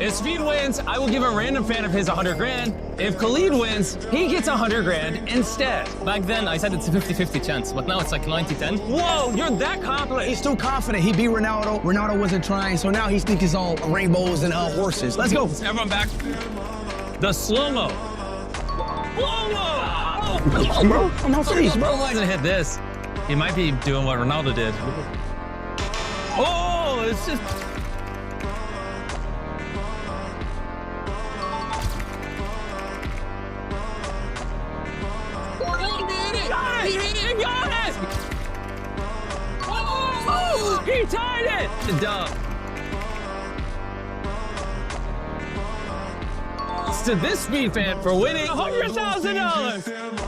If Speed wins, I will give a random fan of his 100 grand. If Khalid wins, he gets 100 grand instead. Back then, I said it's a 50-50 chance, but now it's like 90-10. Whoa, you're that confident. He's too confident. He beat Ronaldo. Ronaldo wasn't trying, so now he's thinking it's all rainbows and horses. Let's go. Everyone back. The slow-mo. Whoa! Bro, I'm not face, bro. Bro gonna hit this. He might be doing what Ronaldo did. Oh, it's just... He hit it! Got it! Oh, he tied it! Dumb. To this Speed fan for winning $100,000.